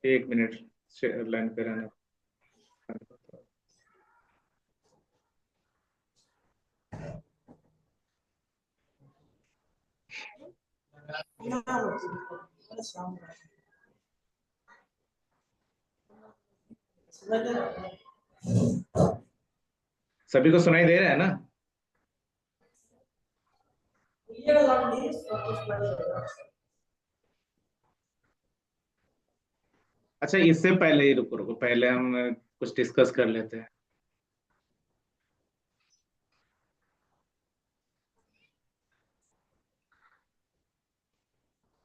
एक minute line पे रहना। सभी को सुनाई दे रहा है ना? अच्छा, इससे पहले ही रुको रुको, पहले हम कुछ डिस्कस कर लेते हैं।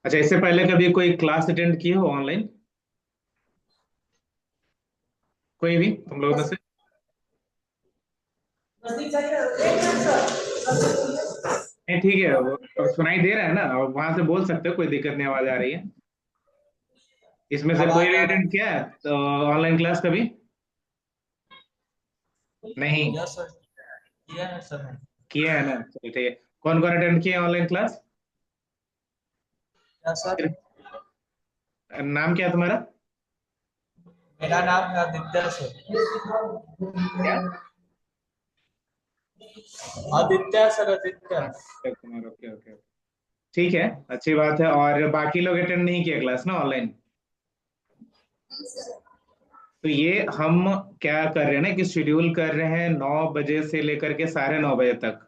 अच्छा, इससे पहले कभी कोई क्लास अटेंड किए हो ऑनलाइन? कोई भी तुम लोगों में से? नहीं, ठीक है, वो अब सुनाई दे रहा है ना, अब वहां से बोल सकते हो, कोई दिक्कत नहीं, आवाज आ रही है। इसमें से कोई आवाज भी आ रहा अटेंड किया है तो ऑनलाइन क्लास कभी? नहीं है? यस सर, किया है सर मैंने। किया है ना, चलिए ठीक है। कौन कौन अटेंड किया ऑनलाइन क्लास? Yes sir. नाम क्या है तुम्हारा? मेरा नाम है आदित्य सर। क्या? Aditya sir, Aditya. Akshay Kumar, okay okay. ठीक है, अच्छी बात है। और बाकी लोग अटेंड नहीं किया क्लास ना ऑनलाइन? तो ये हम क्या कर रहे हैं ना, कि शेड्यूल कर रहे हैं 9 बजे से लेकर के 9:30 बजे तक।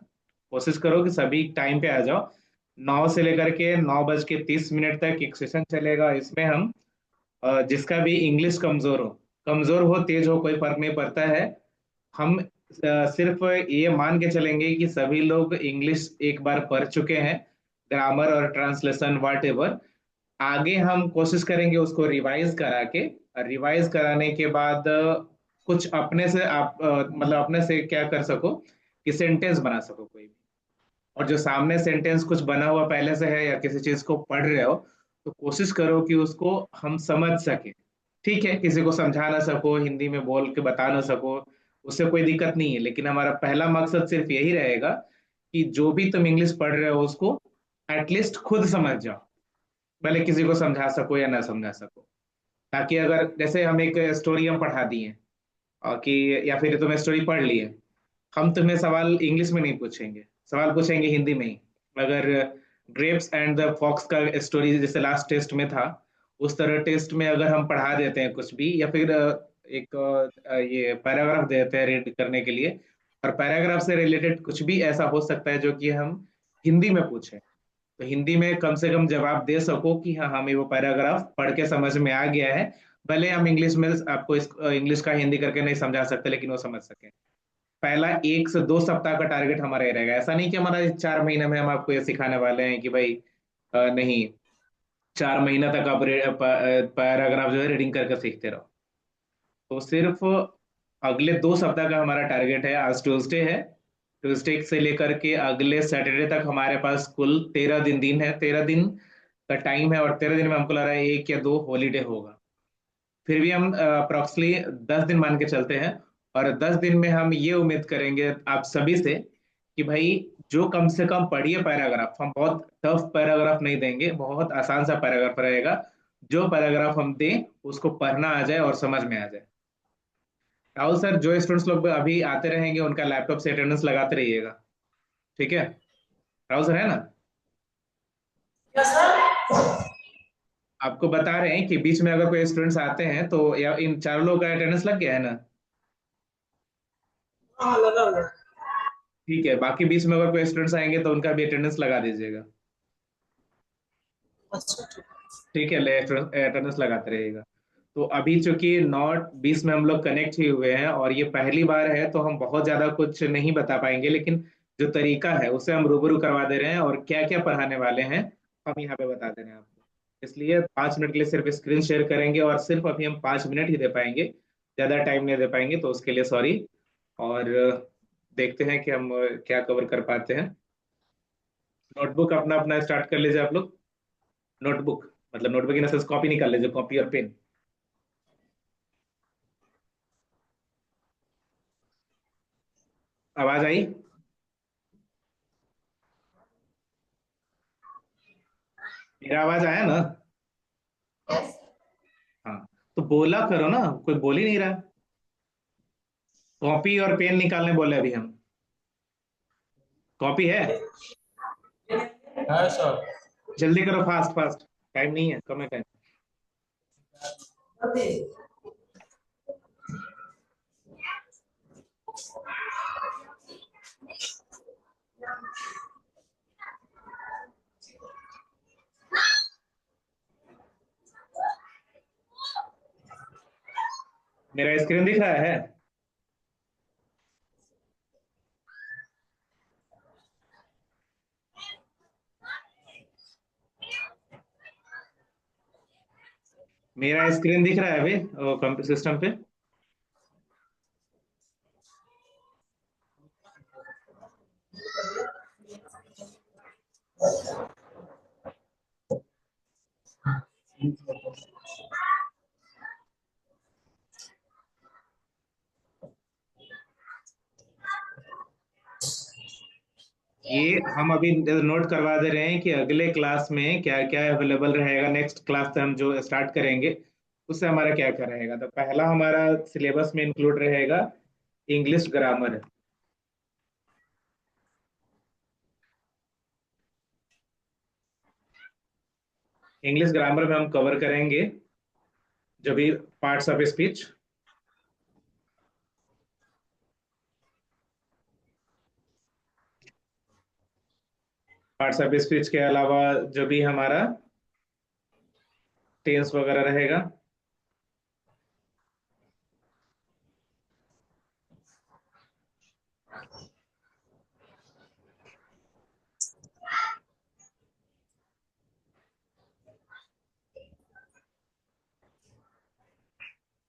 कोशिश करो कि सभी टाइम पे आ जाओ। 9 से लेकर के 9:30 तक एक सेशन चलेगा। इसमें हम जिसका भी इंग्लिश कमजोर हो तेज हो, कोई फर्क नहीं पड़ता है। हम सिर्फ ये मान के चलेंगे कि सभी लोग इंग्लिश एक बार पढ़ चुके हैं, ग्रामर और ट्रांसलेशन वाट एवर। आगे हम कोशिश करेंगे उसको रिवाइज करा के, और रिवाइज कराने के बाद कुछ अपने से आप मतलब अपने से क्या कर सको कि सेंटेंस बना सको कोई भी। और जो सामने सेंटेंस कुछ बना हुआ पहले से है या किसी चीज को पढ़ रहे हो, तो कोशिश करो कि उसको हम समझ सके। ठीक है, किसी को समझा ना सको, हिंदी में बोल के बता ना सको, उससे कोई दिक्कत नहीं है, लेकिन हमारा पहला मकसद सिर्फ यही रहेगा कि जो भी तुम इंग्लिश पढ़ रहे हो उसको एटलीस्ट खुद समझ जाओ, भले किसी को समझा सको या ना समझा सको। ताकि अगर जैसे हम एक स्टोरी हम पढ़ा दिए और कि या फिर तुमने स्टोरी पढ़ ली है, हम तुम्हें सवाल इंग्लिश में नहीं पूछेंगे, सवाल पूछेंगे हिंदी में ही। अगर ग्रेप्स एंड द फॉक्स का स्टोरी जैसे लास्ट टेस्ट में था, उस तरह टेस्ट में अगर हम पढ़ा देते हैं कुछ भी, या फिर एक ये पैराग्राफ देते हैं रीड करने के लिए, और पैराग्राफ से रिलेटेड कुछ भी ऐसा हो सकता है जो कि हम हिंदी में पूछें, तो हिंदी में कम से कम जवाब दे सको कि हाँ, हमें वो पैराग्राफ पढ़ के समझ में आ गया है। भले हम इंग्लिश में आपको इस इंग्लिश का हिंदी करके नहीं समझा सकते, लेकिन वो समझ सके। पहला 1 से 2 सप्ताह का टारगेट हमारा ये रहेगा। ऐसा नहीं कि हमारा 4 महीने में हम आपको ये सिखाने वाले हैं कि भाई नहीं, 4 महीना तक आप पैराग्राफ जो है रीडिंग करके सीखते रहो। तो सिर्फ अगले 2 सप्ताह का हमारा टारगेट है। आज ट्यूसडे है, ट्यूसडे से लेकर के अगले सैटरडे तक हमारे पास कुल 13 दिन है, 13 दिन का टाइम है। और 13 दिन में हमको लग रहा है 1 या 2 हॉलीडे होगा। फिर भी हम अप्रोक्सली 10 दिन मान के चलते हैं। और 10 दिन में हम ये उम्मीद करेंगे आप सभी से कि भाई जो कम से कम पढ़िए पैराग्राफ। हम बहुत टफ पैराग्राफ नहीं देंगे, बहुत आसान सा पैराग्राफ रहेगा। जो पैराग्राफ हम दें उसको पढ़ना आ जाए और समझ में आ जाए। राहुल सर, जो स्टूडेंट्स लोग अभी आते रहेंगे उनका लैपटॉप से अटेंडेंस लगाते रहिएगा, ठीक है? राहुल सर है ना? आपको बता रहे हैं कि बीच में अगर कोई स्टूडेंट्स आते हैं तो या इन चारों लोगों का अटेंडेंस लग गया है ना? हाँ, लगा हुआ है। ठीक है, बाकी बीच में अगर कोई स्टूडेंट्स आएंगे तो उनका भी अटेंडेंस लगा दीजिएगा। अच्छा, ठीक ठीक है, अटेंडेंस लगाते रहिएगा। तो अभी चूंकि 9:20 में हम लोग कनेक्ट ही हुए हैं और ये पहली बार है, तो हम बहुत ज्यादा कुछ नहीं बता पाएंगे, लेकिन जो तरीका है उसे हम रूबरू करवा दे रहे हैं, और क्या क्या पढ़ाने वाले हैं हम यहाँ पे बता दे रहे हैं आपको। इसलिए 5 मिनट के लिए सिर्फ स्क्रीन शेयर करेंगे, और सिर्फ अभी हम 5 मिनट ही दे पाएंगे, ज्यादा टाइम नहीं दे पाएंगे, तो उसके लिए सॉरी। और देखते हैं कि हम क्या कवर कर पाते हैं। नोटबुक अपना अपना स्टार्ट कर लीजिए आप लोग। नोटबुक मतलब नोटबुक इन सेंस कॉपी निकाल लीजिए, कॉपी और पेन। आवाज आई? मेरा आवाज आया ना? हाँ। तो बोला करो ना, कोई बोल ही नहीं रहा। कॉपी और पेन निकालने बोले अभी हम। कॉपी है? है सर। जल्दी करो, फास्ट फास्ट। टाइम नहीं है, कम है टाइम। मेरा स्क्रीन दिख रहा है? मेरा स्क्रीन दिख रहा है अभी कंप्यूटर सिस्टम पे? ये हम अभी नोट करवा दे रहे हैं कि अगले क्लास में क्या क्या अवेलेबल रहेगा। नेक्स्ट क्लास से हम जो स्टार्ट करेंगे उससे हमारा क्या क्या रहेगा। तो पहला हमारा सिलेबस में इंक्लूड रहेगा इंग्लिश ग्रामर। इंग्लिश ग्रामर में हम कवर करेंगे जो भी parts of speech. Parts of speech के अलावा जो भी हमारा टेंस वगैरह रहेगा।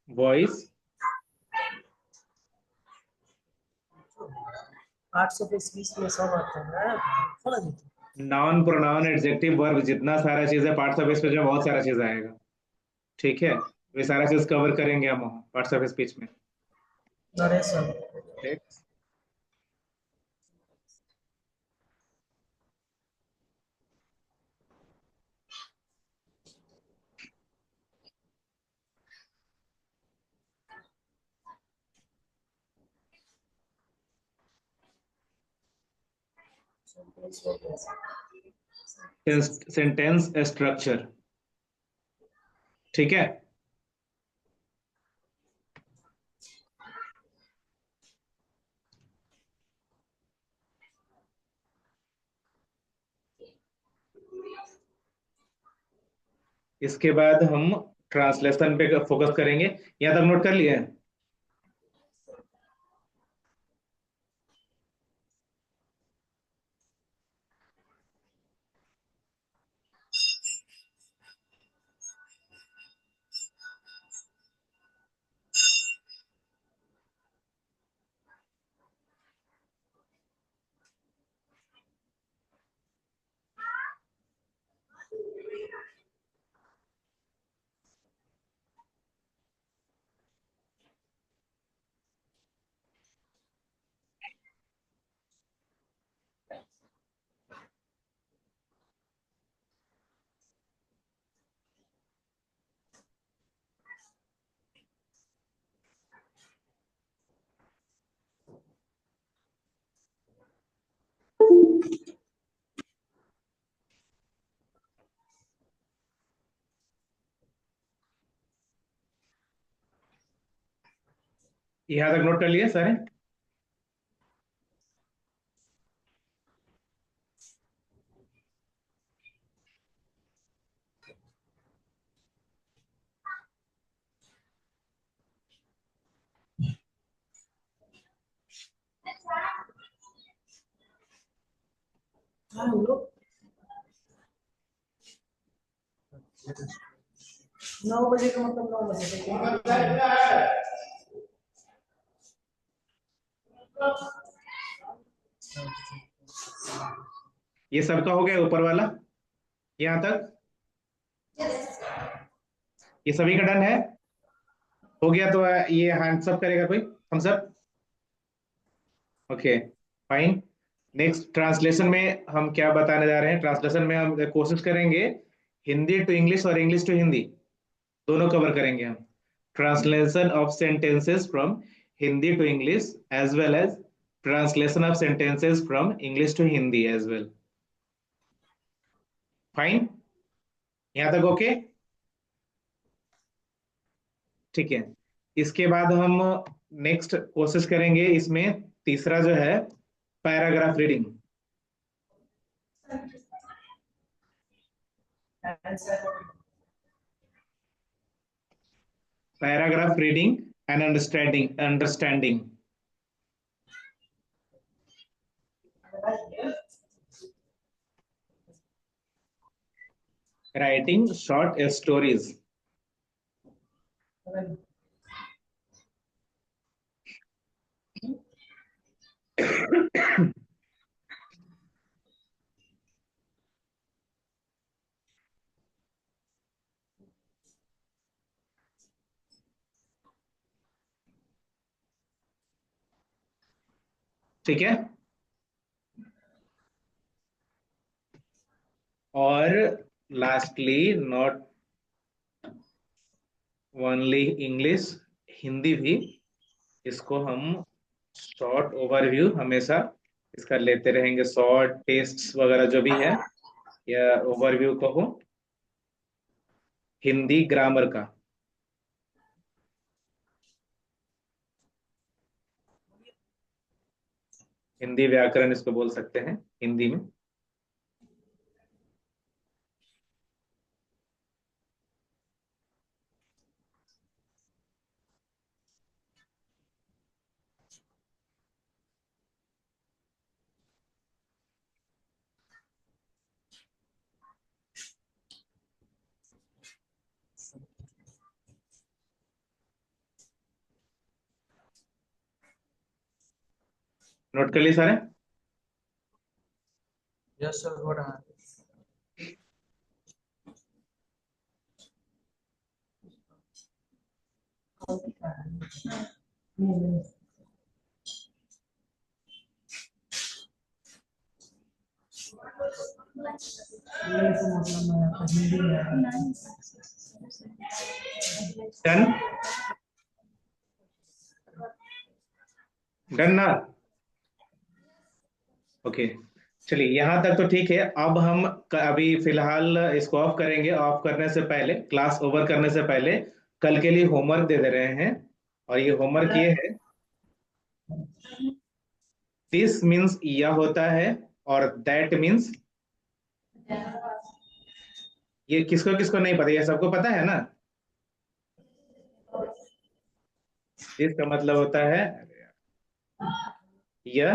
वॉइस, आर्ट्स ऑफ स्पीच में सब आता है थोड़ा देते नाउन, प्रोनाउन, एडजेक्टिव, वर्ब, जितना सारा चीज है पार्ट्स ऑफ स्पीच में बहुत सारा चीज आएगा। ठीक है, वे सारा चीज कवर करेंगे हम पार्ट्स ऑफ स्पीच में। नरेशन। ठीक। Sentence structure. ठीक है। इसके बाद हम ट्रांसलेशन पे फोकस करेंगे। यहाँ तक नोट कर लिए हैं? यहाँ तक नोट कर लिए सारे? हाँ हम लोग 9 बजे का मतलब 9 बजे ये सबका हो गया ऊपर वाला यहाँ तक? ये सभी का डन है? हो गया तो ये हैंड्स अप करेगा कोई, हम सब? Okay, fine. नेक्स्ट ट्रांसलेशन में हम क्या बताने जा रहे हैं। ट्रांसलेशन में हम कोशिश करेंगे हिंदी टू इंग्लिश और इंग्लिश टू हिंदी दोनों कवर करेंगे हम। translation of sentences from Hindi to English, as well as translation of sentences from English to Hindi as well. Fine, यहां तक ओके? ठीक है। इसके बाद हम नेक्स्ट कोशिश करेंगे इसमें तीसरा जो है paragraph reading. Paragraph reading and understanding. Writing short stories. ठीक है। और lastly not only English, Hindi भी, इसको हम शॉर्ट ओवरव्यू हमेशा इसका लेते रहेंगे। शॉर्ट टेस्ट्स वगैरह जो भी है या ओवरव्यू कहो हिंदी ग्रामर का। हिंदी व्याकरण इसको बोल सकते हैं हिंदी में। नोट कर लिए सारे? यस सर, हो रहा है। डन? डन ना? ओके, चलिए यहां तक तो ठीक है। अब हम अभी फिलहाल इसको ऑफ करेंगे। ऑफ करने से पहले, क्लास ओवर करने से पहले कल के लिए होमवर्क दे दे रहे हैं। और ये होमवर्क ये है, दिस मीन्स यह होता है और दैट मीन्स, ये किसको किसको नहीं पता? ये सबको पता है ना? इसका मतलब होता है यह,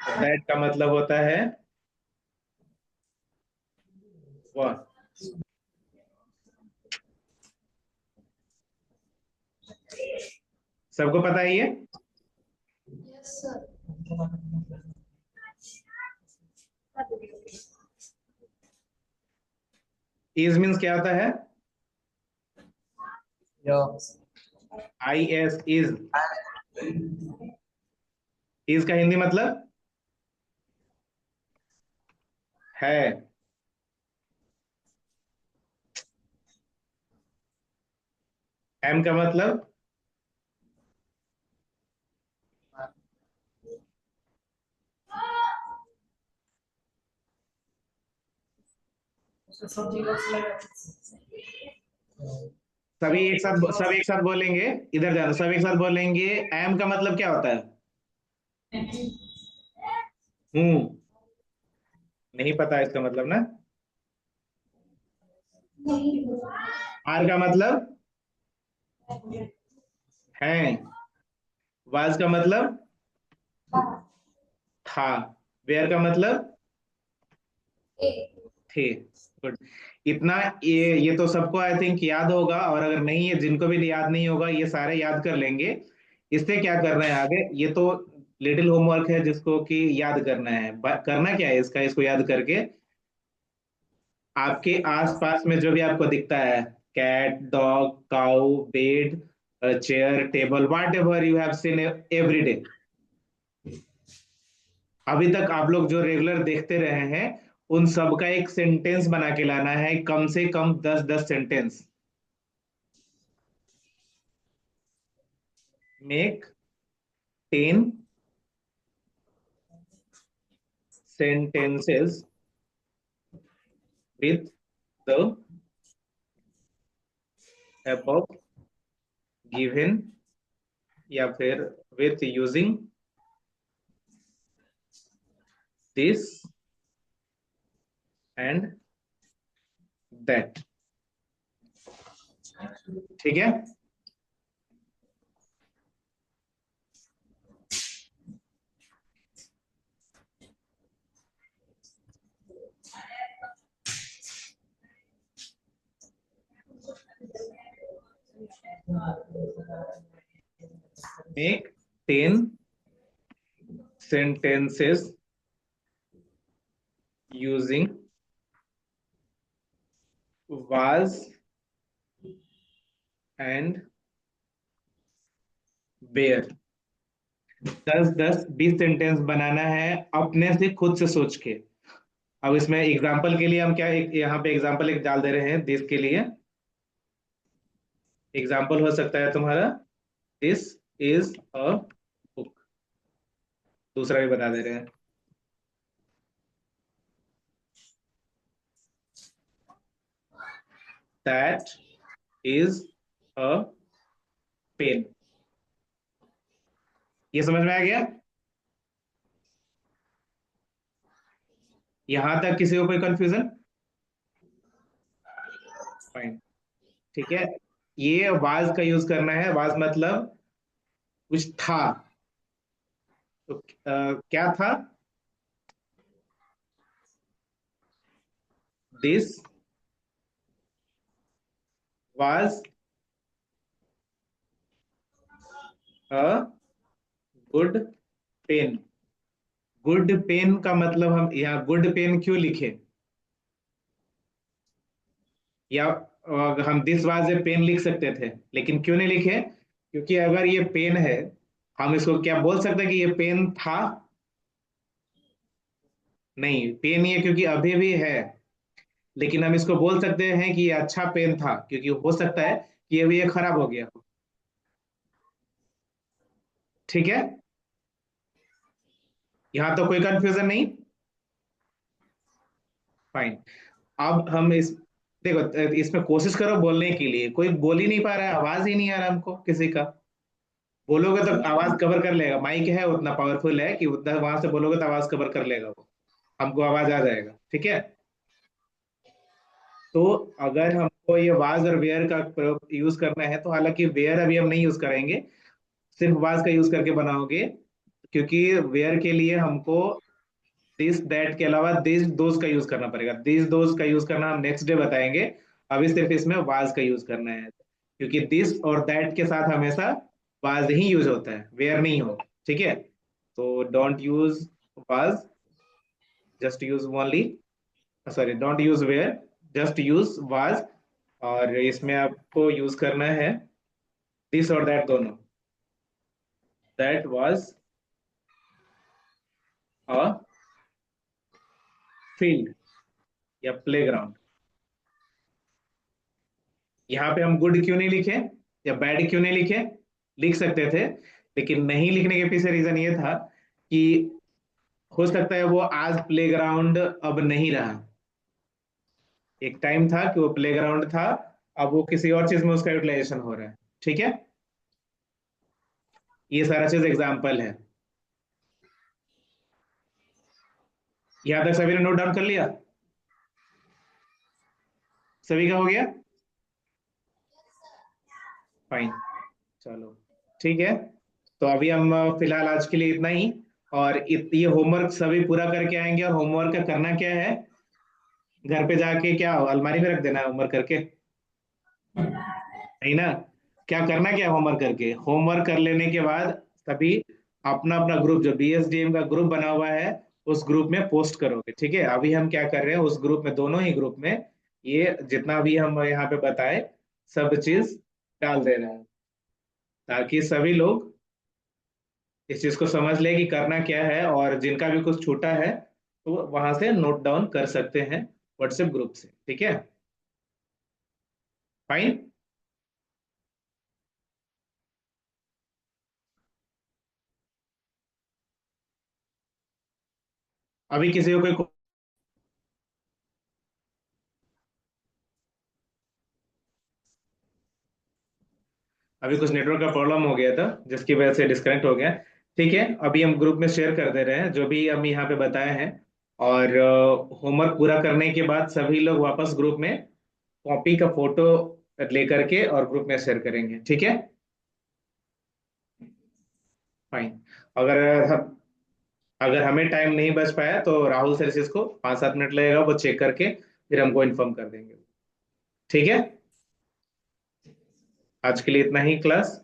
दैट का मतलब होता है वह। सबको पता है ये? Yes sir. इज मीन्स क्या होता है? I S, is. इज का हिंदी मतलब है। एम का मतलब सब एक साथ बोलेंगे। इधर जाना, सब एक साथ बोलेंगे। एम का मतलब क्या होता है? हूं। नहीं पता इसका मतलब ना? आर का मतलब है। वाज का मतलब था। वेयर का मतलब थे। गुड। इतना ये तो सबको आई थिंक याद होगा। और अगर नहीं है, जिनको भी याद नहीं होगा, ये सारे याद कर लेंगे। इससे क्या करना है आगे, ये तो लिटिल होमवर्क है जिसको कि याद करना है। करना क्या है इसका, इसको याद करके आपके आसपास में जो भी आपको दिखता है, cat, dog, cow, bed, chair, table, whatever you have seen every day, अभी तक आप लोग जो रेगुलर देखते रहे हैं, उन सब का एक सेंटेंस बना के लाना है। कम से कम 10-10 sentence. Make 10 sentences with the above given या फिर with using this and that। ठीक है। मेक 10 sentences using was and where। 10-10 20 sentence बनाना है अपने से, खुद से सोच के। अब इसमें एग्जाम्पल के लिए हम क्या यहाँ पे एग्जाम्पल एक डाल दे रहे हैं दिस के लिए। एग्जाम्पल हो सकता है तुम्हारा दिस इज अ बुक। दूसरा भी बता दे रहे हैं, दैट इज अ पेन। ये समझ में आ गया? यहां तक किसी को कोई कंफ्यूजन? फाइन, ठीक है। ये वाज का यूज करना है। वाज मतलब कुछ था। तो क्या था? This was a good pen. Good pen का मतलब हम यहाँ गुड पेन क्यों लिखे? या हम दिस वाज ए पेन लिख सकते थे, लेकिन क्यों नहीं लिखे? क्योंकि अगर ये पेन है, हम इसको क्या बोल सकते हैं कि ये पेन था? नहीं, पेन ये क्योंकि अभी भी है, लेकिन हम इसको बोल सकते हैं कि ये अच्छा पेन था, क्योंकि हो सकता है कि अभी ये खराब हो गया हो। ठीक है, यहाँ तो कोई कंफ्यूजन नहीं। फाइन। अब हम इस देखो, इसमें कोशिश करो बोलने के लिए। कोई बोल ही नहीं पा रहा है, आवाज ही नहीं आ रहा हमको किसी का। बोलोगे तो आवाज कवर कर लेगा, माइक है उतना पावरफुल है कि उतना वहां से बोलोगे तो आवाज कवर कर लेगा वो, हमको आवाज आ जाएगा। ठीक है। तो अगर हमको ये वाज और वेयर का प्रयोग यूज करना है, तो हालांकि वेयर अभी हम नहीं यूज करेंगे, सिर्फ वाज का यूज करके बनाओगे। क्योंकि वेयर के लिए हमको दिस दैट के अलावा दिस दोज का यूज करना पड़ेगा। दिस दोज का यूज करना हम नेक्स्ट डे बताएंगे। अभी सिर्फ इसमें वाज का यूज करना है, क्योंकि दिस और दैट के साथ हमेशा वाज ही यूज होता है, वेयर नहीं हो। ठीक है, तो don't use was, just use only, sorry don't use where, just use was. और इसमें आपको यूज करना है दिस और दैट दोनों। दैट वाज अ फील्ड या प्लेग्राउंड। यहाँ पे हम गुड क्यों नहीं लिखे या बैड क्यों नहीं लिखे? लिख सकते थे, लेकिन नहीं लिखने के पीछे रीजन ये था कि हो सकता है वो आज प्लेग्राउंड अब नहीं रहा। एक टाइम था कि वो प्लेग्राउंड था, अब वो किसी और चीज में उसका यूटिलाइजेशन हो रहा है। ठीक है, ये सारा चीज एग्जाम्पल है। यहाँ तक सभी ने नोट डाउन कर लिया? सभी का हो गया? फाइन, चलो ठीक है। तो अभी हम फिलहाल आज के लिए इतना ही। और ये होमवर्क सभी पूरा करके आएंगे। और होमवर्क का करना क्या है, घर पे जाके क्या अलमारी में रख देना है होमवर्क करके? नहीं ना। क्या करना, क्या होमवर्क करके, होमवर्क कर लेने के बाद सभी अपना अपना ग्रुप, जो बीएसडीएम का ग्रुप बना हुआ है, उस ग्रुप में पोस्ट करोगे। ठीक है, अभी हम क्या कर रहे हैं, उस ग्रुप में, दोनों ही ग्रुप में ये जितना भी हम यहाँ पे बताए सब चीज डाल दे रहे हैं, ताकि सभी लोग इस चीज को समझ ले कि करना क्या है। और जिनका भी कुछ छूटा है तो वहां से नोट डाउन कर सकते हैं व्हाट्सएप ग्रुप से। ठीक है, फाइन। अभी किसी को कोई अभी कुछ नेटवर्क का प्रॉब्लम हो गया था जिसकी वजह से डिस्कनेक्ट हो गया। ठीक है, अभी हम ग्रुप में शेयर कर दे रहे हैं जो भी हम यहाँ पे बताए हैं। और होमवर्क पूरा करने के बाद सभी लोग वापस ग्रुप में कॉपी का फोटो लेकर के और ग्रुप में शेयर करेंगे, ठीक है। फाइन। अगर अगर हमें टाइम नहीं बच पाया तो राहुल सर से इसको 5-7 मिनट लगेगा, वो चेक करके फिर हमको इन्फॉर्म कर देंगे। ठीक है, आज के लिए इतना ही क्लास।